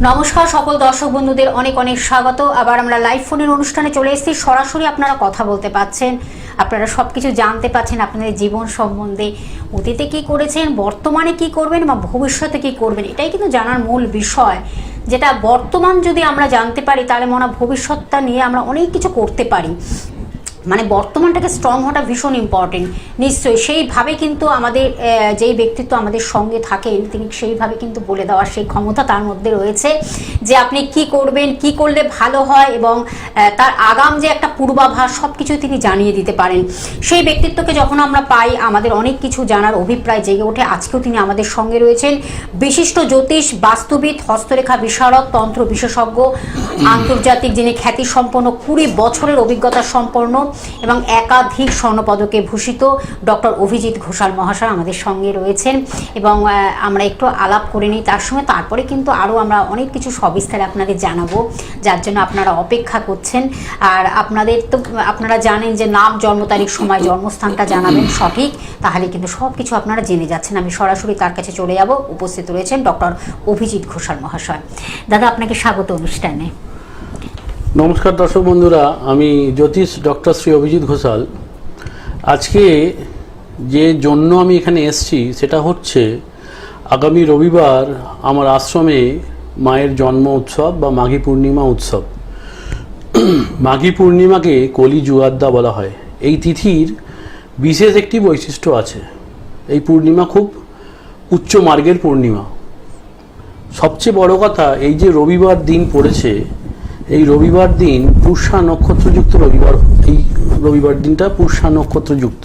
নমস্কার সকল দর্শক বন্ধুদের অনেক অনেক স্বাগত। আবার আমরা লাইভ ফোনের অনুষ্ঠানে চলে এসেছি। সরাসরি আপনারা কথা বলতে পাচ্ছেন, আপনারা সবকিছু জানতে পাচ্ছেন আপনাদের জীবন সম্বন্ধে, অতীতে কি করেছেন, বর্তমানে কি করবেন বা ভবিষ্যতে কি করবেন, এটাই কিন্তু জানার মূল বিষয়। যেটা বর্তমান যদি আমরা জানতে পারি তাহলে মনে হয় ভবিষ্যৎটা নিয়ে আমরা অনেক কিছু করতে পারি। মানে বর্তমানটাকে স্ট্রং হওয়াটা ভীষণ ইম্পর্টেন্ট। নিশ্চয়ই সেইভাবে কিন্তু আমাদের যেই ব্যক্তিত্ব আমাদের সঙ্গে থাকেন তিনি সেইভাবে কিন্তু বলে দেওয়ার সেই ক্ষমতা তার মধ্যে রয়েছে যে আপনি কি করবেন, কি করলে ভালো হয় এবং তার আগাম যে একটা পূর্বাভাস সব কিছু তিনি জানিয়ে দিতে পারেন। সেই ব্যক্তিত্বকে যখন আমরা পাই আমাদের অনেক কিছু জানার অভিপ্রায় জেগে ওঠে। আজকেও তিনি আমাদের সঙ্গে রয়েছেন বিশিষ্ট জ্যোতিষ, বাস্তুবিদ, হস্তরেখা বিশারদ, তন্ত্র বিশেষজ্ঞ, আন্তর্জাতিক যিনি খ্যাতিসম্পন্ন 20 বছরের অভিজ্ঞতা সম্পন্ন এবং একাধিক স্বর্ণপদকে ভূষিত ডক্টর অভিজিৎ ঘোষাল মহাশয় আমাদের সঙ্গে রয়েছেন এবং আমরা একটু আলাপ করে নিই তার সঙ্গে। তারপরে কিন্তু আরও আমরা অনেক কিছু সবিস্তারে আপনাদের জানাবো, যার জন্য আপনারা অপেক্ষা করছেন। আর আপনাদের তো আপনারা জানেন যে নাম, জন্ম তারিখ, সময়, জন্মস্থানটা জানাবেন সঠিক, তাহলে কিন্তু সব কিছু আপনারা জেনে যাচ্ছেন। আমি সরাসরি তার কাছে চলে যাব। উপস্থিত রয়েছেন ডক্টর অভিজিৎ ঘোষাল মহাশয়। দাদা, আপনাকে স্বাগত অনুষ্ঠানে। নমস্কার দর্শক বন্ধুরা, আমি জ্যোতিষ ডক্টর শ্রী অভিজিৎ ঘোষাল। আজকে যে জন্য আমি এখানে এসেছি সেটা হচ্ছে আগামী রবিবার আমার আশ্রমে মায়ের জন্ম উৎসব বা মাঘী পূর্ণিমা উৎসব। মাঘী পূর্ণিমাকে কলি জুয়াদ্দা বলা হয়। এই তিথির বিশেষ একটি বৈশিষ্ট্য আছে। এই পূর্ণিমা খুব উচ্চ মার্গের পূর্ণিমা। সবচেয়ে বড় কথা, এই যে রবিবার দিন পড়েছে, এই রবিবার দিন পুষ্যা নক্ষত্রযুক্ত রবিবার। এই রবিবার দিনটা পুষ্যা নক্ষত্রযুক্ত।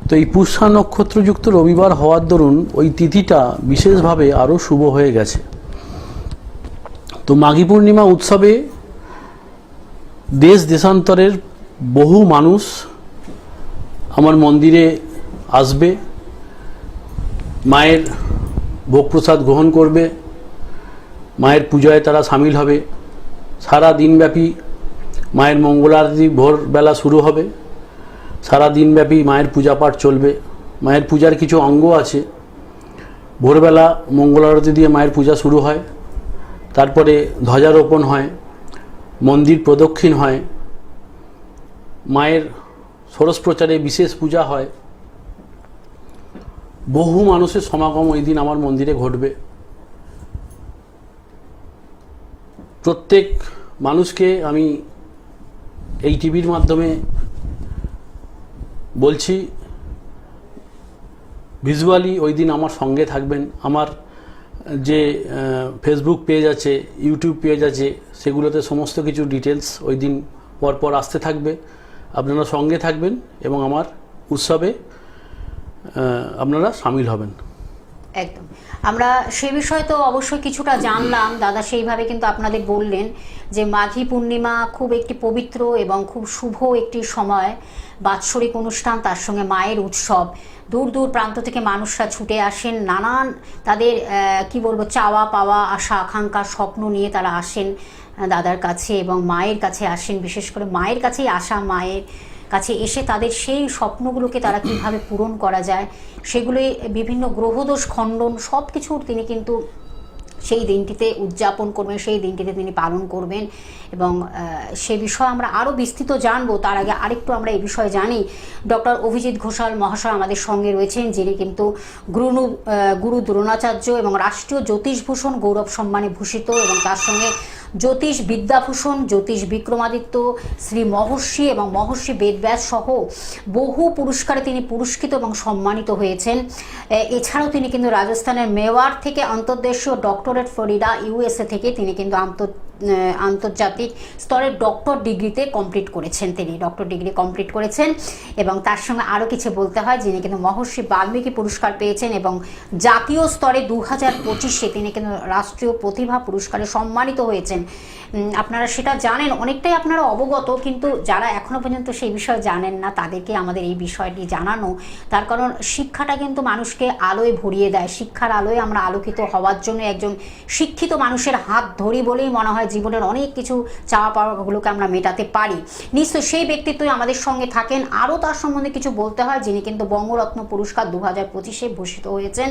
তো এই পুষ্যা নক্ষত্রযুক্ত রবিবার হওয়ার দরুন ওই তিথিটা বিশেষভাবে আরও শুভ হয়ে গেছে। তো মাঘী পূর্ণিমা উৎসবে দেশ দেশান্তরের বহু মানুষ আমার মন্দিরে আসবে, মায়ের ভোগ প্রসাদ গ্রহণ করবে, মায়ের পূজায় তারা সামিল হবে। সারা দিনব্যাপী মায়ের মঙ্গলারতি ভোরবেলা শুরু হবে, সারা দিনব্যাপী মায়ের পূজা পাঠ চলবে। মায়ের পূজার কিছু অঙ্গ আছে। ভোরবেলা মঙ্গলারতি দিয়ে মায়ের পূজা শুরু হয়, তারপরে ধ্বজারোপণ হয়, মন্দির প্রদক্ষিণ হয়, মায়ের ষোড়শ প্রচারে বিশেষ পূজা হয়। বহু মানুষের সমাগম ওই দিন আমার মন্দিরে ঘটবে। প্রত্যেক মানুষকে আমি এই টিভির মাধ্যমে বলছি, ভিজুয়ালি ওই দিন আমার সঙ্গে থাকবেন। আমার যে ফেসবুক পেজ আছে, ইউটিউব পেজ আছে, সেগুলোতে সমস্ত কিছু ডিটেলস ওই দিন পরপর আসতে থাকবে। আপনারা সঙ্গে থাকবেন এবং আমার উৎসবে আপনারা সামিল হবেন। একদম, আমরা সে বিষয়ে তো অবশ্যই কিছুটা জানলাম। দাদা সেইভাবে কিন্তু আপনাদের বললেন যে মাঘী পূর্ণিমা খুব একটি পবিত্র এবং খুব শুভ একটি সময়, বাৎসরিক অনুষ্ঠান, তার সঙ্গে মায়ের উৎসব। দূর দূর প্রান্ত থেকে মানুষরা ছুটে আসেন, নানান তাদের কি বলবো চাওয়া পাওয়া, আশা আকাঙ্ক্ষা, স্বপ্ন নিয়ে তারা আসেন দাদার কাছে এবং মায়ের কাছে আসেন। বিশেষ করে মায়ের কাছেই আসা, মায়ের কাছে এসে তাদের সেই স্বপ্নগুলোকে তারা কিভাবে পূরণ করা যায় সেগুলোই বিভিন্ন গ্রহদোষ খণ্ডন সব কিছুর তিনি কিন্তু সেই দিনটিতে উদযাপন করবেন, সেই দিনটিতে তিনি পালন করবেন এবং সে বিষয়ে আমরা আরও বিস্তৃত জানবো। তার আগে আরেকটু আমরা এই বিষয়ে জানি। ডক্টর অভিজিৎ ঘোষাল মহাশয় আমাদের সঙ্গে রয়েছেন, যিনি কিন্তু গুরু দ্রোণাচার্য এবং রাষ্ট্রীয় জ্যোতিষভূষণ গৌরব সম্মানে ভূষিত এবং তার সঙ্গে জ্যোতিষ বিদ্যাভূষণ, জ্যোতিষ বিক্রমাদিত্য, শ্রী মহর্ষি এবং মহর্ষি বেদব্যাস সহ বহু পুরস্কারে তিনি পুরস্কৃত এবং সম্মানিত হয়েছেন। এছাড়াও তিনি কিন্তু রাজস্থানের মেওয়ার থেকে অন্তর্দেশীয় ডক্টরেট, ফ্লোরিডা ইউএসএ থেকে তিনি কিন্তু আন্তর্জাতিক স্তরের ডক্টর ডিগ্রিতে কমপ্লিট করেছেন। তিনি ডক্টর ডিগ্রি কমপ্লিট করেছেন এবং তার সঙ্গে আরও কিছু বলতে হয়, যিনি কিন্তু মহর্ষি বাল্মীকি পুরস্কার পেয়েছেন এবং জাতীয় স্তরে 2025-এ তিনি কিন্তু রাষ্ট্রীয় প্রতিভা পুরস্কারে সম্মানিত হয়েছেন। আপনারা সেটা জানেন, অনেকটাই আপনারা অবগত, কিন্তু যারা এখনও পর্যন্ত সেই বিষয়ে জানেন না তাদেরকে আমাদের এই বিষয়টি জানানো। তার কারণ শিক্ষাটা কিন্তু মানুষকে আলোয় ভরিয়ে দেয়। শিক্ষার আলোয় আমরা আলোকিত হওয়ার জন্য একজন শিক্ষিত মানুষের হাত ধরি বলেই মনে হয় জীবনের অনেক কিছু চাওয়া পাওয়াগুলোকে আমরা মেটাতে পারি। নিশ্চয়ই সেই ব্যক্তিত্বই আমাদের সঙ্গে থাকেন। আরও তার সম্বন্ধে কিছু বলতে হয়, যিনি কিন্তু বঙ্গরত্ন পুরস্কার 2025-এ ভূষিত হয়েছেন,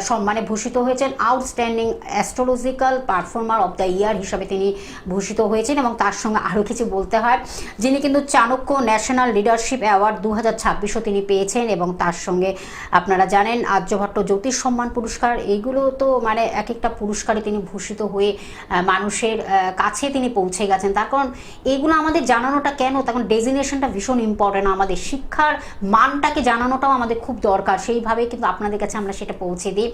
সম্মানে ভূষিত হয়েছেন। Outstanding astrological performer of the year হিসাবে তিনি ভূষিত হয়েছেন। এবং তার সঙ্গে আরও কিছু বলতে হয়, যিনি কিন্তু চাণক্য ন্যাশনাল লিডারশিপ অ্যাওয়ার্ড 2026ও তিনি পেয়েছেন। এবং তার সঙ্গে আপনারা জানেন আর্যভট্ট জ্যোতিষ সম্মান পুরস্কার, এইগুলো তো মানে এক একটা পুরস্কারে তিনি ভূষিত হয়ে মানুষের কাছে তিনি পৌঁছে গেছেন। তার কারণ এইগুলো আমাদের জানানোটা কেন, তখন ডেজিগনেশনটা ভীষণ ইম্পর্টেন্ট, আমাদের শিক্ষার মানটাকে জানানোটাও আমাদের খুব দরকার। সেইভাবে কিন্তু আপনাদের কাছে আমরা সেটা পৌঁছে দিই।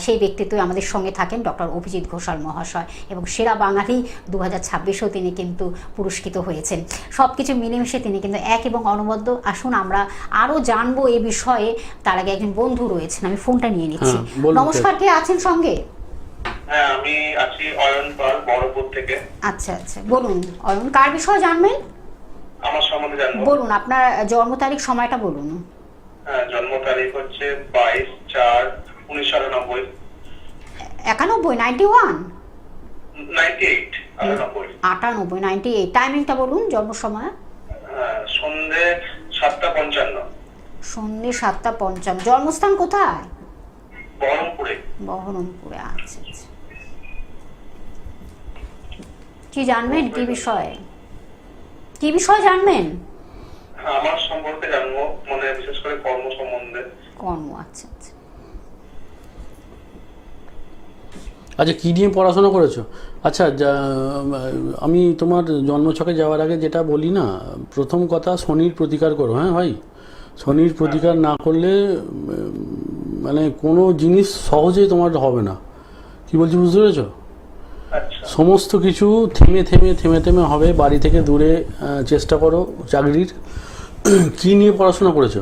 সেই ব্যক্তিত্বই আমাদের সঙ্গে থাকেন ডক্টর অভিজিৎ ঘোষাল মহাশয়, এবং সেরা বাঙালি 2026-এও তিনি কিন্তু পুরস্কৃত হয়েছেন। সব কিছু মিলেমিশে তিনি কিন্তু এক এবং অনবদ্য। আসুন আমরা আরও জানবো এই বিষয়ে। তার আগে একজন বন্ধু রয়েছেন, আমি ফোনটা নিয়ে নিচ্ছি। নমস্কার, কে আছেন সঙ্গে? হ্যাঁ, আমি আছি অয়ন পাল, বড়পুর থেকে। আচ্ছা আচ্ছা, বলুন অয়ন, কার বিষয়ে জানবেন? আমার সম্বন্ধে জানবো। বলুন, আপনার জন্ম তারিখ, সময়টা বলুন। হ্যাঁ, জন্ম তারিখ হচ্ছে 22/4/1998। 91, 98, 98, টাইমিংটা বলুন, জন্ম সময়। সন্ধে 7:55। সন্ধে 7:55। জন্মস্থান কোথায়? বহরমপুরে। বহরমপুরে, আচ্ছা আচ্ছা। কি জানবেন, কি বিষয়ে, কি বিষয় জানবেন? হ্যাঁ, আমার সম্পর্কে জানবো, মানে বিশেষ করে কর্ম সম্বন্ধে। কর্ম, আচ্ছা আচ্ছা। আচ্ছা, কী নিয়ে পড়াশোনা করেছো? আচ্ছা, আমি তোমার জন্মছকে যাওয়ার আগে যেটা বলি না, প্রথম কথা শনির প্রতিকার করো। হ্যাঁ ভাই, শনির প্রতিকার না করলে মানে কোনো জিনিস সহজে তোমার হবে না। কি বলছি বুঝতে পেরেছো? সমস্ত কিছু থেমে থেমে থেমে থেমে হবে। বাড়ি থেকে দূরে চেষ্টা করো চাকরির। কি নিয়ে পড়াশোনা করেছো?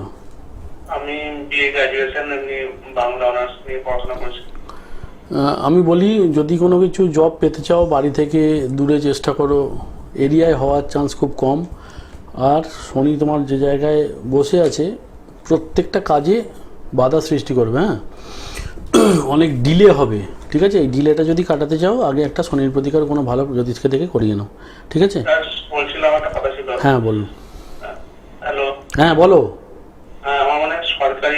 আমি বিএ গ্র্যাজুয়েশন এমনি বাংলা অনার্স নিয়ে পড়াশোনা করেছি। আমি বলি, যদি কোনো কিছু জব পেতে চাও বাড়ি থেকে দূরে চেষ্টা করো, এরিয়ায় হওয়ার চান্স খুব কম। আর শনি তোমার যে জায়গায় বসে আছে প্রত্যেকটা কাজে বাধা সৃষ্টি করবে। হ্যাঁ, অনেক ডিলে হবে। ঠিক আছে, এই ডিলেটা যদি কাটাতে চাও আগে একটা শনির প্রতিকার কোনো ভালো জ্যোতিষকে থেকে করিয়ে নাও। ঠিক আছে? বলছিলাম একটা কথা ছিল। হ্যাঁ বলুন। হ্যালো। হ্যাঁ বলো। হ্যাঁ, আমার মানে সরকারি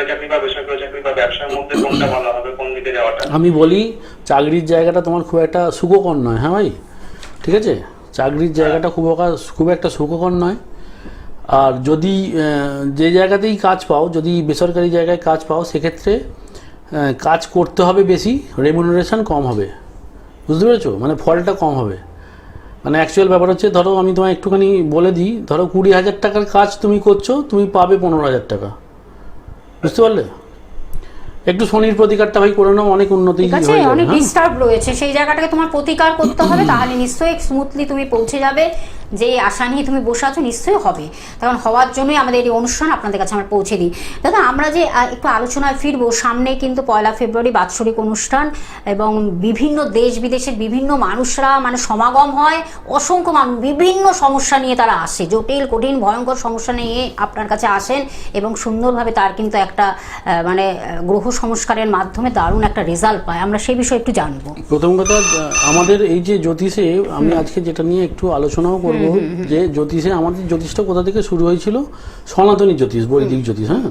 চাকরি বা বেসরকারি চাকরি বা ব্যবসার মধ্যে কোনটা ভালো হবে, কোন দিকে যাওয়াটা? আমি বলি, চাকরির জায়গাটা তোমার খুব একটা সুখকর নয়। হ্যাঁ ভাই, ঠিক আছে, চাকরির জায়গাটা খুব একটা সুখকর নয়। আর যদি যে জায়গাতেই কাজ পাও, যদি বেসরকারি জায়গায় কাজ পাও, সেক্ষেত্রে কাজ করতে হবে বেশি, রেমুনারেশন কম হবে। বুঝতে পেরেছো? মানে ফলটা কম হবে। মানে অ্যাকচুয়াল ব্যাপার হচ্ছে, ধরো আমি তোমায় একটুখানি বলে দিই, ধরো 20,000 টাকার কাজ তুমি করছো, তুমি পাবে 15,000 টাকা। বুঝতে পারলে? একটু শনির প্রতিকারটা ভাই করে নাও, অনেক উন্নতি ঠিক আছে, অনেক ডিস্টার্ব রয়েছে, সেই জায়গাটাকে তোমার প্রতিকার করতে হবে, তাহলে নিশ্চয়ই স্মুথলি তুমি পৌঁছে যাবে। যে আশা নিয়ে তুমি বসে আছো নিশ্চয়ই হবে। তখন হওয়ার জন্যই আমাদের এই অনুষ্ঠান আপনাদের কাছে আমরা পৌঁছে দিই। দাদা, আমরা যে একটু আলোচনায় ফিরবো, সামনে কিন্তু 1 ফেব্রুয়ারি বাৎসরিক অনুষ্ঠান, এবং বিভিন্ন দেশ বিদেশের বিভিন্ন মানুষরা মানে সমাগম হয়, অসংখ্য মানুষ বিভিন্ন সমস্যা নিয়ে তারা আসে, জটিল কঠিন ভয়ঙ্কর সমস্যা নিয়ে আপনার কাছে আসেন, এবং সুন্দরভাবে তার কিন্তু একটা মানে গ্রহ সংস্কারের মাধ্যমে দারুণ একটা রেজাল্ট পায়। আমরা সেই বিষয়ে একটু জানবো। প্রথম কথা, আমাদের এই যে জ্যোতিষে, আমি আজকে যেটা নিয়ে একটু আলোচনাও করব, যে জ্যোতিষে আমাদের জ্যোতিষটা কোথা থেকে শুরু হয়েছিল? সনাতনী জ্যোতিষ, বৈদিক জ্যোতিষ। হ্যাঁ,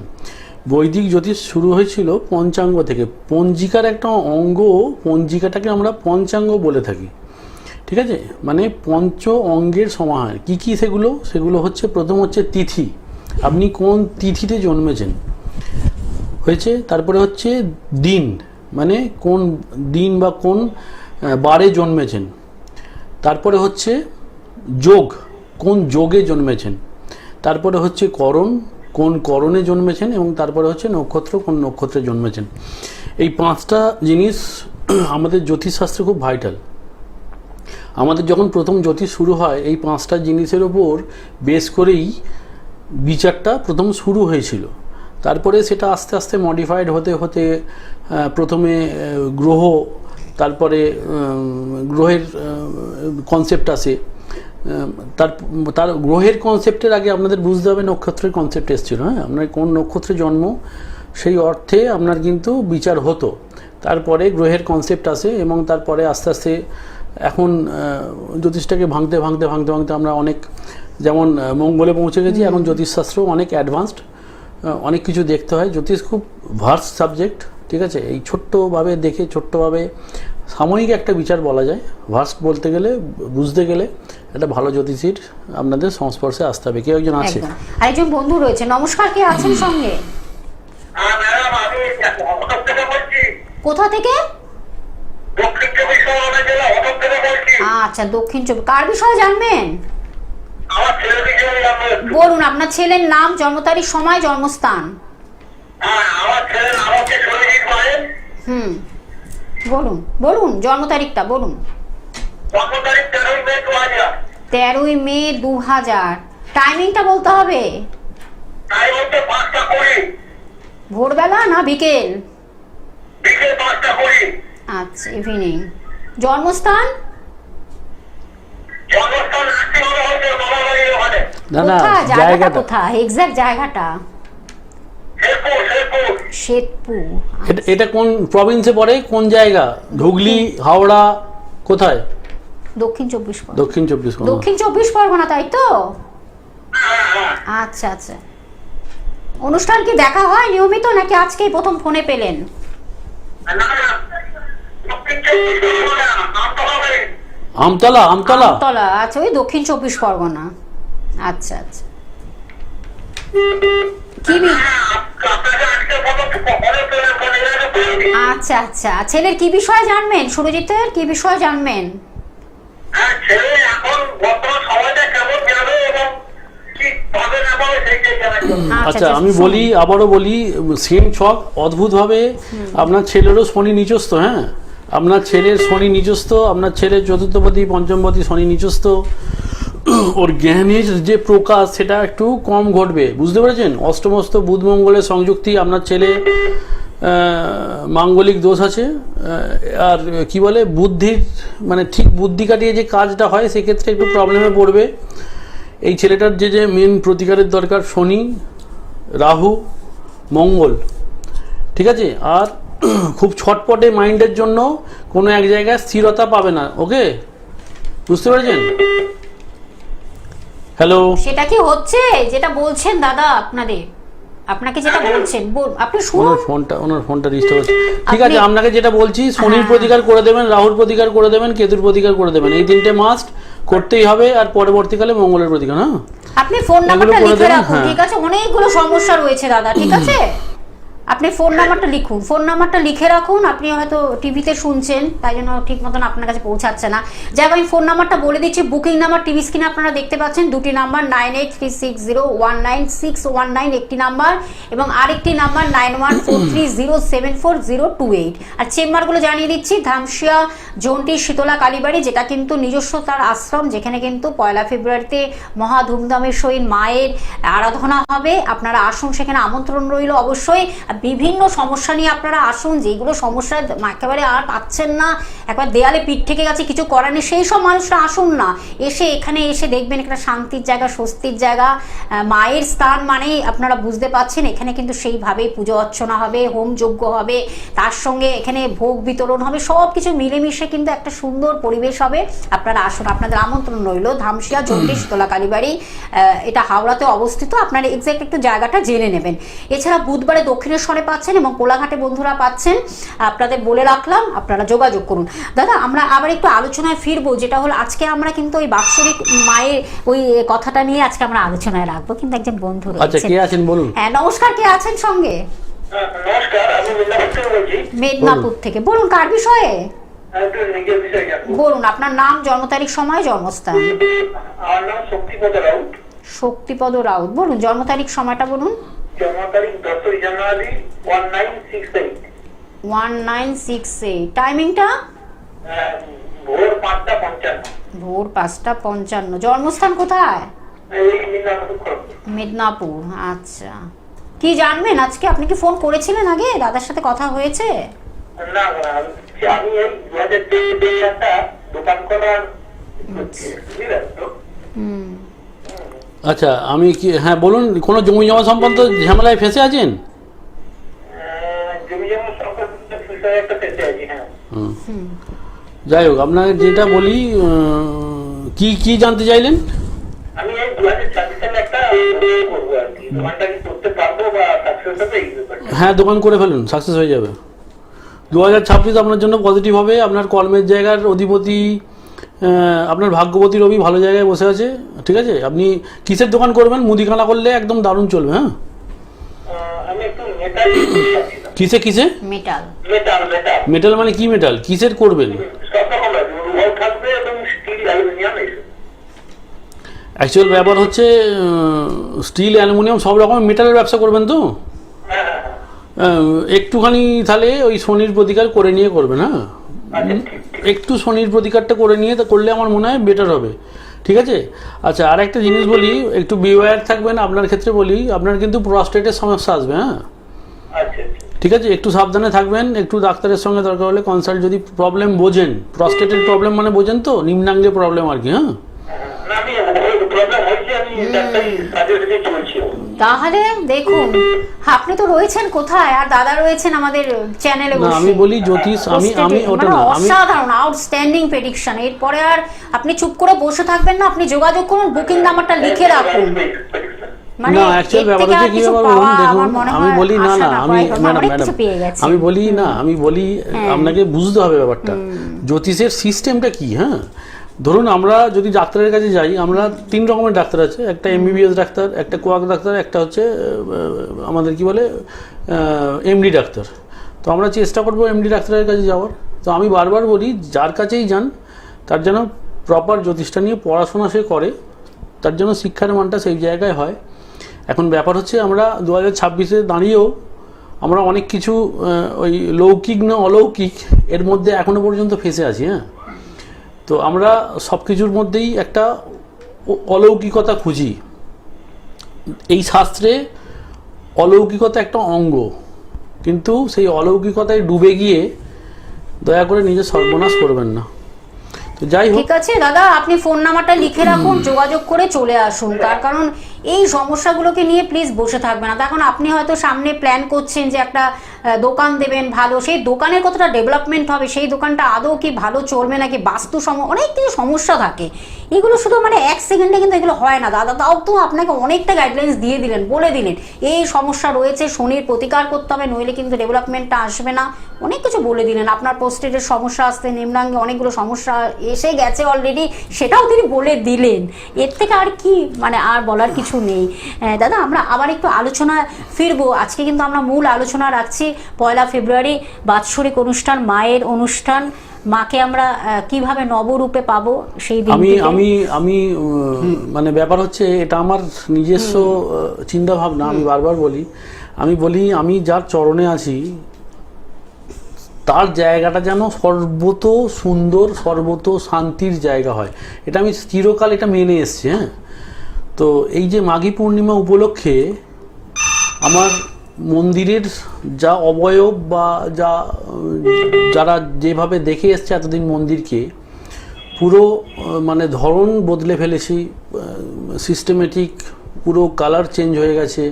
বৈদিক জ্যোতিষ শুরু হয়েছিল পঞ্চাঙ্গ থেকে। পঞ্জিকার একটা অঙ্গ, পঞ্জিকাটাকে আমরা পঞ্চাঙ্গ বলে থাকি। ঠিক আছে, মানে পঞ্চ অঙ্গের সমাহার। কি কি সেগুলো? সেগুলো হচ্ছে, প্রথম হচ্ছে তিথি, আপনি কোন তিথিতে জন্মেছেন হয়েছে। তারপরে হচ্ছে দিন, মানে কোন দিন বা কোন বারে জন্মেছেন। তারপরে হচ্ছে যোগ, কোন যোগে জন্মেছেন। তারপরে হচ্ছে করণ, কোন করণে জন্মেছেন। এবং তারপরে হচ্ছে নক্ষত্র, কোন নক্ষত্রে জন্মেছেন। এই 5টা জিনিস আমাদের জ্যোতিষশাস্ত্রে খুব ভাইটাল। আমাদের যখন প্রথম জ্যোতিষ শুরু হয়, এই 5টা জিনিসের ওপর বেস করেই বিচারটা প্রথম শুরু হয়েছিল। তারপরে সেটা আস্তে আস্তে মডিফাইড হতে হতে প্রথমে গ্রহ, তারপরে গ্রহের কনসেপ্ট আসে। তার গ্রহের কনসেপ্টের আগে আপনাদের বুঝতে হবে নক্ষত্রের কনসেপ্ট এসেছিল। হ্যাঁ, আপনার কোন নক্ষত্রে জন্ম সেই অর্থে আপনার কিন্তু বিচার হতো। তারপরে গ্রহের কনসেপ্ট আসে, এবং তারপরে আস্তে আস্তে এখন জ্যোতিষটাকে ভাঙতে ভাঙতে ভাঙতে ভাঙতে আমরা অনেক, যেমন মঙ্গলে পৌঁছে গেছি, এখন জ্যোতিষশাস্ত্র অনেক অ্যাডভান্সড, অনেক কিছু দেখতে হয়। জ্যোতিষ খুব ভার্স সাবজেক্ট, ঠিক আছে। এই ছোট্টভাবে দেখে, ছোট্টভাবে সাময়িক একটা বিচার বলা যায়। ভার্স বলতে গেলে, বুঝতে গেলে একটা ভালো জ্যোতিষীর আপনাদের সংস্পর্শে আসতে হবে। কেউ একজন আছে? একদম। আরেকজন বন্ধু রয়েছে, নমস্কার, কে আছেন সঙ্গে? ম্যাডাম, আমি হঠাৎ থেকে বলছি, কোথা থেকে? দক্ষিণ চব্বিশ পরগনা জেলা হঠাৎ থেকে বলছি। আচ্ছা, দক্ষিণ চব্বিশ। কার বিষয়ে জানবেন? আমার ছেলের বিষয়ে জানবো একটু। বলুন, আপনার ছেলের নাম, জন্ম তারিখ, সময়, জন্মস্থান। আমার ছেলের নাম হচ্ছে সরজিৎ মায়ের। বলুন বলুন, জন্ম তারিখটা বলুন। জন্ম তারিখ 13ই মে 2000। 13ই মে 2000। টাইমিংটা বলতে হবে। তাই হচ্ছে 5টা 20। ভোরবেলা না বিকেল? বিকেল 5টা 20। আচ্ছা, ইভিনিং। জন্মস্থান? জন্মস্থান আসতে হবে হচ্ছে বাবা বাড়ির ওখানে। না না, কোথায় জায়গাটা? জায়গাটা কোথায় এক্সাক্ট জায়গাটা? শেরপুর শেরপুর। শ্বেতপুর। এটা কোন প্রভিন্সে পড়ে, কোন জায়গা? হুগলি, হাওড়া, কোথায়? দক্ষিণ চব্বিশ পরগনা। দক্ষিণ চব্বিশ পরগনা। দক্ষিণ চব্বিশ পরগনা, তাই তো? হ্যাঁ। আচ্ছা আচ্ছা। অনুষ্ঠান কি দেখা হয় নিয়মিত, নাকি আজকেই প্রথম ফোনে পেলেন? না না, দক্ষিণ চব্বিশ পরগনা, আমতলা বাড়ি। আমতলা? আমতলা? আমতলা, আচ্ছা, ওই দক্ষিণ চব্বিশ পরগনা। আচ্ছা আচ্ছা। কি আপনাকে আজকে ফোনে পেলেন। আচ্ছা আচ্ছা, ছেলের কি বিষয়ে জানবেন? সুরজিতের কি বিষয়ে জানবেন? হ্যাঁ, ছেলে এখন বর্তমান সময়টা কেমন যাবে এবং কি পাবে না পাবে সেইটাই জানার জন্য। আচ্ছা, আমি বলি, আবারও বলি, সেম ছক অদ্ভুতভাবে আপনার ছেলেরও শনি নিচস্থ। হ্যাঁ, আপনার ছেলের শনি নিচস্থ, আপনার ছেলের চতুর্থপতি পঞ্চমপতি শনি নিচস্থ। ওর জ্ঞানের যে প্রকাশ সেটা একটু কম ঘটবে, বুঝতে পেরেছেন? অষ্টমস্ত বুধ মঙ্গলের সংযুক্তি, আপনার ছেলে মাঙ্গলিক দোষ আছে, আর কি বলে, বুদ্ধির মানে ঠিক বুদ্ধি কাটিয়ে যে কাজটা হয় সেক্ষেত্রে একটু প্রবলেমে পড়বে। এই ছেলেটার যে মেন প্রতিকারের দরকার, শনি, রাহু, মঙ্গল, ঠিক আছে। আর খুব ছটপটে মাইন্ডের জন্য কোনো এক জায়গায় স্থিরতা পাবে না। ওকে, বুঝতে পেরেছেন? হ্যালো, সেটা কি হচ্ছে যেটা বলছেন দাদা? আপনাকে যেটা বলছেন আপনি শুনুন। ওনার ফোনটা ডিস্টার্ব হচ্ছে। ঠিক আছে, আপনি- আপনাকে যেটা বলছি, শনির হ্যাঁ। প্রতিকার করে দেবেন, রাহুর প্রতিকার করে দেবেন, কেতুর প্রতিকার করে দেবেন। এই তিনটে মাস্ট করতেই হবে। আর পরবর্তীকালে মঙ্গলের প্রতিকার। হ্যাঁ, আপনি ফোন নাম্বারটা করে লিখে দেবেন, রাখুন, হ্যাঁ। ঠিক আছে? অনেকগুলো সমস্যা রয়েছে দাদা, ঠিক আছে? আপনি ফোন নাম্বারটা লিখুন, ফোন নাম্বারটা লিখে রাখুন। আপনি হয়তো টিভিতে শুনছেন, তাই জন্য ঠিক মতন আপনার কাছে পৌঁছাচ্ছে না। যাই হোক, আমি ফোন নাম্বারটা বলে দিচ্ছি। বুকিং নাম্বার টিভি স্ক্রিনে আপনারা দেখতে পাচ্ছেন, দুটি নাম্বার, 9836019619 একটি নাম্বার, এবং আরেকটি নাম্বার 9143074028। আর চেম্বারগুলো জানিয়ে দিচ্ছি, ধামসিয়া জোনটি শীতলা কালীবাড়ি, যেটা কিন্তু নিজস্ব তার আশ্রম, যেখানে কিন্তু 1 ফেব্রুয়ারিতে মহা ধুমধামের সহিত মায়ের আরাধনা হবে। আপনারা আসুন, সেখানে আমন্ত্রণ রইল অবশ্যই। বিভিন্ন সমস্যা নিয়ে আপনারা আসুন, যেগুলো সমস্যা একেবারে আর পাচ্ছেন না, একবার দেয়ালে পিঠ থেকে গেছে, কিছু করার নেই, সেই সব মানুষরা আসুন না। এখানে এসে দেখবেন একটা শান্তির জায়গা, স্বস্তির জায়গা, মায়ের স্থান মানেই আপনারা বুঝতে পাচ্ছেন। এখানে কিন্তু সেইভাবেই পুজো অর্চনা হবে, হোম যজ্ঞ হবে, তার সঙ্গে এখানে ভোগ বিতরণ হবে, সব কিছু মিলেমিশে কিন্তু একটা সুন্দর পরিবেশ হবে। আপনারা আসুন, আপনাদের আমন্ত্রণ রইল। ধামসিয়া জন্ডি শীতলা কালীবাড়ি, এটা হাওড়াতে অবস্থিত। আপনারা এক্সাক্ট একটু জায়গাটা জেনে নেবেন। এছাড়া বুধবারে দক্ষিণেশ্বরে পাচ্ছেন এবং কোলাঘাটে বন্ধুরা পাচ্ছেন। আপনাদের বলে রাখলাম, আপনারা যোগাযোগ করুন। দাদা, আমরা আবার একটু আলোচনায় ফিরবো, যেটা হলো আজকে আমরা কিন্তু ওই বাৎসরিক মায়ের ওই কথাটা নিয়ে আজকে আমরা আলোচনায় রাখবো। কিন্তু একজন বন্ধু আচ্ছা, কে আছেন বলুন? হ্যাঁ, নমস্কার, কে আছেন সঙ্গে? নমস্কার, আমি মেদিনীপুর থেকে বলছি। মেদিনীপুর থেকে। বলুন, কার বিষয়ে? একটু নিজের বিষয়ে জানবো। বলুন, আপনার নাম, জন্ম তারিখ, সময়, জন্মস্থান। আমার নাম শক্তিপদ রাউত। শক্তিপদ রাউত। বলুন, জন্ম তারিখ, সময়টা বলুন। জন্ম তারিখ 10ই জানুয়ারি 1968। 1968। টাইমিংটা? ভোর 5:55। ভোর 5:55। জন্মস্থান কোথায়? এই মিদনাপুর, খড়গপুর। মেদিনীপুর। আচ্ছা, কি জানবেন আজকে? আপনি কি ফোন করেছিলেন আগে? দাদার সাথে কথা হয়েছে? না, আমি এই 2023 একটা দোকান করার বুঝলেন তো। আচ্ছা, আমি কি, হ্যাঁ বলুন, কোনো জমি জমা সম্পর্ক ঝামেলায় ফেসে আছেন? জমি জমা সংক্রান্ত বিষয়ে একটা পেতে আছি। হ্যাঁ, যাই হোক, আপনাকে যেটা বলি, কি কি জানতে চাইলেন? আমি এই 2026 সালে একটা করবো আর কি, দোকানটা কি করতে পারবো বা সাকসেস হবে এই ব্যাপারটা? হ্যাঁ, দোকান করে ফেলুন, সাকসেস হয়ে যাবে। 2026 আপনার জন্য পজিটিভ হবে। আপনার কর্মের জায়গার অধিপতি, আপনার ভাগ্যবতী রবি ভালো জায়গায় বসে আছে, ঠিক আছে? আপনি কিসের দোকান করবেন? মুদিখানা করলে একদম দারুণ চলবে। হ্যাঁ, আমি একটু মেটাল কিসে কিসে? মেটাল। মেটাল মেটাল মেটাল মানে কি মেটাল? কিসের করবেন? সব রকম আছে, রুমাল থাকবে এবং স্টিল অ্যালুমিনিয়াম এইসব। অ্যাকচুয়াল ব্যাপার হচ্ছে স্টিল অ্যালুমিনিয়াম সব রকম মেটালের ব্যবসা করবেন তো? হ্যাঁ হ্যাঁ একটুখানি তাহলে ওই শনির প্রতিকার করে নিয়ে করবেন। হ্যাঁ, আচ্ছা ঠিক ঠিক। একটু শনির প্রতিকারটা করে নিয়ে করলে আমার মনে হয় বেটার হবে, ঠিক আছে? আচ্ছা, আর একটা জিনিস বলি, একটু বিওয়্যার থাকবেন। আপনার ক্ষেত্রে বলি, আপনার কিন্তু প্রস্টেটের সমস্যা আসবে। হ্যাঁ, আচ্ছা আচ্ছা ঠিক আছে? একটু সাবধানে থাকবেন, একটু ডাক্তারের সঙ্গে দরকার হলে কনসাল্ট, যদি প্রবলেম বোঝেন। প্রস্টেটের প্রবলেম মানে বোঝেন তো, নিম্নাঙ্গে প্রবলেম আর কি। হ্যাঁ, না আমি প্রবলেম হয়েছে, আমি ডাক্তারি সাজেশনে চলছি। তাহলে দেখুন, আপনি তো রয়েছেন কোথায়, আর দাদা রয়েছেন আমাদের চ্যানেলে না, বসে। আমি বলি জ্যোতিষ, আমি ওটা না, আমি অসাধারণ আউটস্ট্যান্ডিং প্রেডিকশন। এরপরে আর আপনি চুপ করে বসে থাকবেন না, আপনি যোগাযোগ করুন, বুকিং নাম্বারটা লিখে রাখুন। না, অ্যাকচুয়াল ব্যাপার হচ্ছে কি ব্যাপার বলুন, দেখুন, আমি বলি না না, আমি ম্যাডাম আমি বলি না, আমি বলি আপনাকে বুঝতে হবে ব্যাপারটা, জ্যোতিষের সিস্টেমটা কি। হ্যাঁ, ধরুন আমরা যদি ডাক্তারের কাছে যাই, আমরা 3 রকমের ডাক্তার আছে, একটা MBBS ডাক্তার, একটা কোয়াক ডাক্তার, একটা হচ্ছে আমাদের কি বলে MD ডাক্তার। তো আমরা চেষ্টা করবো MD ডাক্তারের কাছে যাওয়ার। তো আমি বারবার বলি, যার কাছেই যান তার যেন প্রপার জ্যোতিষটা নিয়ে পড়াশোনা সে করে, তার জন্য শিক্ষার মানটা সেই জায়গায় হয়। এখন ব্যাপার হচ্ছে, আমরা 2026-এ দাঁড়িয়েও আমরা অনেক কিছু ওই লৌকিক না অলৌকিক এর মধ্যে এখনো পর্যন্ত ফেসে আছি। হ্যাঁ, তো আমরা সব কিছুর মধ্যেই একটা অলৌকিকতা খুঁজি। এই শাস্ত্রে অলৌকিকতা একটা অঙ্গ, কিন্তু সেই অলৌকিকতায় ডুবে গিয়ে দয়া করে নিজের সর্বনাশ করবেন না। তো যাই হোক, ঠিক আছে দাদা, আপনি ফোন নাম্বারটা লিখে রাখুন, যোগাযোগ করে চলে আসুন। তার কারণ এই সমস্যাগুলোকে নিয়ে প্লিজ বসে থাকবেন না। তখন আপনি হয়তো সামনে প্ল্যান করছেন যে একটা দোকান দেবেন ভালো, সেই দোকানের কতটা ডেভেলপমেন্ট হবে, সেই দোকানটা আদৌ কি ভালো চলবে নাকি, বাস্তু অনেক কিছু সমস্যা থাকে। এগুলো শুধু মানে 1 সেকেন্ডে কিন্তু এগুলো হয় না দাদা। তাও তো আপনাকে অনেকটা গাইডলাইন্স দিয়ে দিলেন, বলে দিলেন এই সমস্যা রয়েছে, শনির প্রতিকার করতে হবে, নইলে কিন্তু ডেভেলপমেন্টটা আসবে না। অনেক কিছু বলে দিলেন। আপনার প্রস্টেটের সমস্যা আসতে, নিম্নাঙ্গে অনেকগুলো সমস্যা এসে গেছে অলরেডি, সেটাও তিনি বলে দিলেন। এর থেকে আর কি মানে আর বলার কিছু নেই। দাদা, আমরা আবার একটু আলোচনা ফিরবো। আজকে কিন্তু আমরা মূল আলোচনা রাখছি 1 ফেব্রুয়ারি বাৎসরিক অনুষ্ঠান, মায়ের অনুষ্ঠান। মাকে আমরা কিভাবে নবরূপে পাবো সেই দিন। আমি মানে ব্যাপার হচ্ছে, এটা আমার নিজস্ব চিন্তা ভাবনা। আমি বারবার বলি, আমি যার চরণে আছি তার জায়গাটা যেন সর্বত সুন্দর, সর্বত শান্তির জায়গা হয়। এটা আমি চিরকাল এটা মেনে এসছি। হ্যাঁ, তো এই যে মাঘী পূর্ণিমা উপলক্ষে আমার মন্দিরের যা অবয়ব বা যারা যেভাবে দেখে এসছে এতদিন মন্দিরকে, পুরো মানে ধরন বদলে ফেলেছি, সিস্টেমেটিক পুরো কালার চেঞ্জ হয়ে গেছে।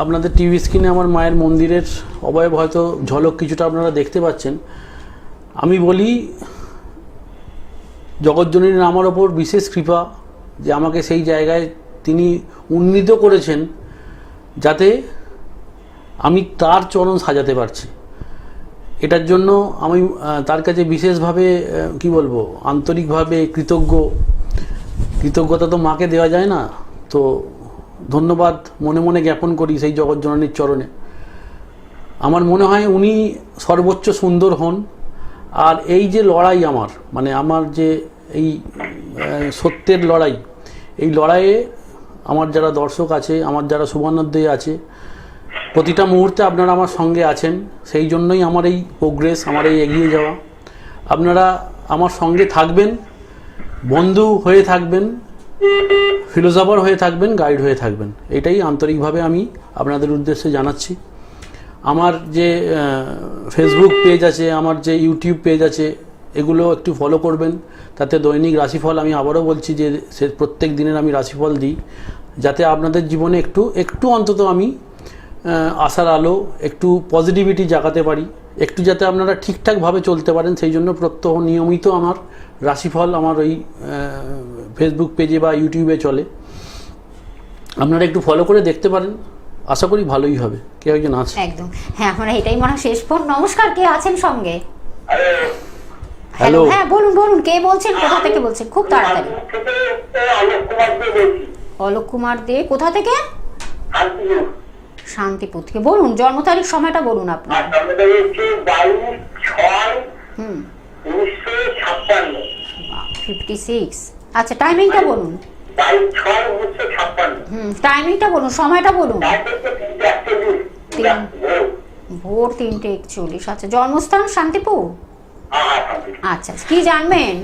আপনাদের টিভি স্ক্রিনে আমার মায়ের মন্দিরের অবয়ব হয়তো ঝলক কিছুটা আপনারা দেখতে পাচ্ছেন। আমি বলি, জগজ্জনীর আমার ওপর বিশেষ কৃপা যে আমাকে সেই জায়গায় তিনি উন্নীত করেছেন, যাতে আমি তার চরণ সাজাতে পারছি। এটার জন্য আমি তার কাছে বিশেষভাবে কি বলবো, আন্তরিকভাবে কৃতজ্ঞতা তো মাকে দেওয়া যায় না, তো ধন্যবাদ মনে মনে জ্ঞাপন করি সেই জগজ্জননীর চরণে। আমার মনে হয় উনি সর্বোচ্চ সুন্দর হন। আর এই যে লড়াই আমার যে এই সত্যের লড়াই, এই লড়াইয়ে আমার যারা দর্শক আছে, আমার যারা শুভানুধ্যায়ী আছে, প্রতিটা মুহূর্তে আপনারা আমার সঙ্গে আছেন। সেই জন্যই আমার এই প্রোগ্রেস, আমার এই এগিয়ে যাওয়া। আপনারা আমার সঙ্গে থাকবেন, বন্ধু হয়ে থাকবেন, ফিলোসফার হয়ে থাকবেন, গাইড হয়ে থাকবেন। এটাই আন্তরিকভাবে আমি আপনাদের উদ্দেশ্যে জানাচ্ছি। আমার যে ফেসবুক পেজ আছে, আমার যে ইউটিউব পেজ আছে, এগুলো একটু ফলো করবেন। তাতে দৈনিক রাশিফল, আমি আবারও বলছি যে প্রত্যেক দিনের আমি রাশিফল দিই, যাতে আপনাদের জীবনে একটু অন্তত আমি আশার আলো, একটু পজিটিভিটি জাগাতে পারি। একটু যাতে আপনারা ঠিকঠাকভাবে চলতে পারেন সেই জন্য প্রত্যহ নিয়মিত আমার রাশিফল আমার ওই ফেসবুক পেজে বা ইউটিউবে চলে, আপনারা একটু ফলো করে দেখতে পারেন, আশা করি ভালোই হবে। কে একজন আছে? একদম, হ্যাঁ আমরা এটাই মনে হয় শেষ ফোন। নমস্কার, কে আছেন সঙ্গে? হ্যালো, হ্যাঁ বলুন বলুন, কে বলছেন, কোথা থেকে বলছেন? খুব তাড়াতাড়ি। অলোক কুমার দে, কোথা থেকে? শান্তিপুর থেকে। বলুন জন্ম তারিখ, সময়টা বলুন আপনার। 56। আচ্ছা, টাইমিংটা বলুন। টাইমিংটা বলুন, সময়টা বলুন। ভোর 3:41। আচ্ছা, জন্মস্থান শান্তিপুর। আচ্ছা, কি জানবেন?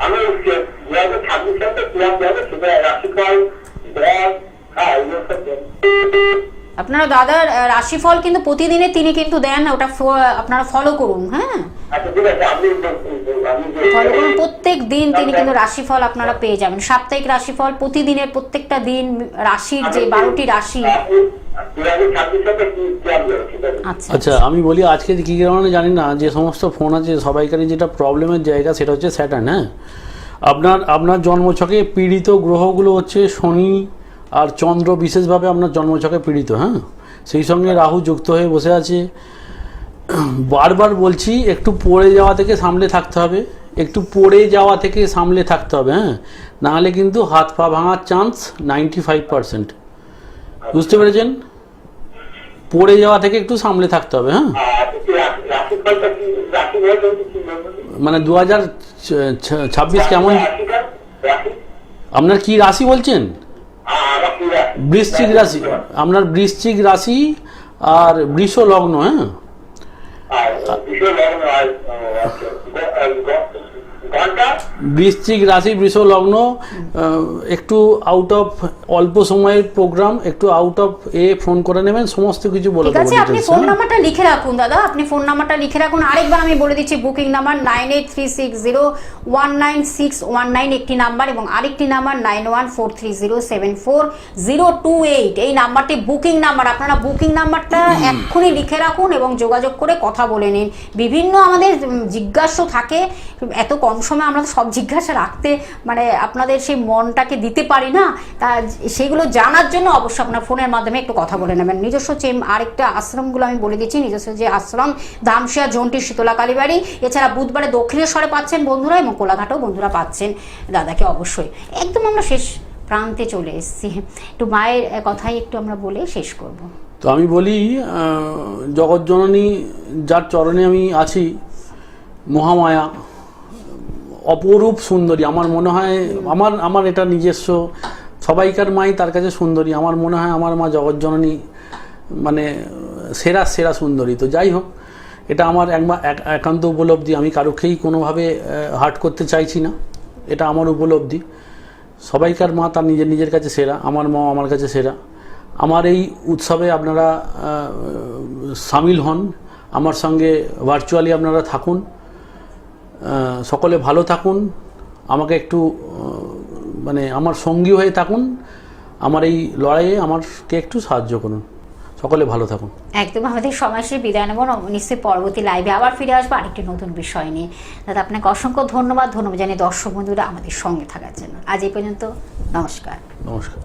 আমি 2026 সালে রাশিফল আপনারা দাদার রাশিফল কিন্তু প্রতিদিনে তিনি কিন্তু দেন, ওটা আপনারা ফলো করুন। হ্যাঁ, ফলো করুন, প্রত্যেক দিন তিনি কিন্তু রাশিফল আপনারা পেয়ে যাবেন। সাপ্তাহিক রাশিফল প্রতিদিনের, প্রত্যেকটা দিন রাশির যে 12টি রাশি। আচ্ছা আমি বলি আজকে কী কারণে জানি না, যে সমস্ত ফোন আছে সবাইকারই যেটা প্রবলেমের জায়গা সেটা হচ্ছে স্যাটার্ন। হ্যাঁ, আপনার জন্মছকে পীড়িত গ্রহগুলো হচ্ছে শনি আর চন্দ্র, বিশেষভাবে আপনার জন্মছকে পীড়িত। হ্যাঁ, সেই সঙ্গে রাহু যুক্ত হয়ে বসে আছে। বারবার বলছি একটু পড়ে যাওয়া থেকে সামলে থাকতে হবে, একটু পড়ে যাওয়া থেকে সামলে থাকতে হবে। হ্যাঁ, নাহলে কিন্তু হাত পা ভাঙার চান্স 95%। বুঝতে পেরেছেন? পড়ে যাওয়া থেকে একটু সামলে থাকতে হবে। হ্যাঁ, মানে 2026 কেমন? আপনার কি রাশি বলছেন? বৃশ্চিক রাশি। আপনার বৃশ্চিক রাশি আর বৃষ লগ্ন। হ্যাঁ, বৃশ্চিক রাশি বৃষ লগ্ন, একটু আউট অফ অল্প সময়ের প্রোগ্রাম, একটু আউট অফ ফোন করে নেবেন, সমস্ত কিছু বলে দেবো। ঠিক আছে, আপনি ফোন নাম্বারটা লিখে রাখুন দাদা, আপনি ফোন নাম্বারটা লিখে রাখুন। আরেকবার আমি বলে দিচ্ছি, বুকিং নাম্বার 9836019619 একটি নাম্বার, এবং আরেকটি নাম্বার 9143074028। এই নাম্বারটি বুকিং নাম্বার। আপনারা বুকিং নাম্বারটা এক্ষুনি লিখে রাখুন এবং যোগাযোগ করে কথা বলে নিন। বিভিন্ন আমাদের জিজ্ঞাসা থাকে, এত কম সময় আমরা সব জিজ্ঞাসা রাখতে মানে আপনাদের সেই মনটাকে দিতে পারি না, তা সেগুলো জানার জন্য অবশ্যই আপনার ফোনের মাধ্যমে একটু কথা বলে নেবেন। নিজস্ব আরেকটা আশ্রমগুলো আমি বলে দিচ্ছি, নিজস্ব যে আশ্রম ধামশিয়া জন্টি শীতলা কালীবাড়ি, এছাড়া বুধবারে দক্ষিণেশ্বরে পাচ্ছেন বন্ধুরা, এবং কোলাঘাটেও বন্ধুরা পাচ্ছেন দাদাকে অবশ্যই। একদম আমরা শেষ প্রান্তে চলে এসেছি, একটু মায়ের কথাই একটু আমরা বলে শেষ করব। তো আমি বলি, জগৎজননী যার চরণে আমি আছি, মহামায়া অপরূপ সুন্দরী। আমার মনে হয় আমার এটা নিজস্ব, সবাইকার মাই তার কাছে সুন্দরী। আমার মনে হয় আমার মা জগৎজননী মানে সেরা সুন্দরী। তো যাই হোক, এটা আমার একান্ত উপলব্ধি। আমি কারোকেই কোনোভাবে হার্ট করতে চাইছি না, এটা আমার উপলব্ধি। সবাইকার মা তার নিজের কাছে সেরা, আমার মা আমার কাছে সেরা। আমার এই উৎসবে আপনারা সামিল হন, আমার সঙ্গে ভার্চুয়ালি আপনারা থাকুন, সকলে ভালো থাকুন, আমাকে একটু মানে আমার সঙ্গী হয়ে থাকুন, আমার এই লড়াইয়ে আমাকে একটু সাহায্য করুন। সকলে ভালো থাকুন। একদম আমাদের সময় শেষে বিদায় নেব, নিশ্চয়ই পরবর্তী লাইভে আবার ফিরে আসবো আরেকটি নতুন বিষয় নিয়ে। দাদা আপনাকে অসংখ্য ধন্যবাদ জানিয়ে দর্শক বন্ধুরা আমাদের সঙ্গে থাকার জন্য। আজ এই পর্যন্ত, নমস্কার। নমস্কার।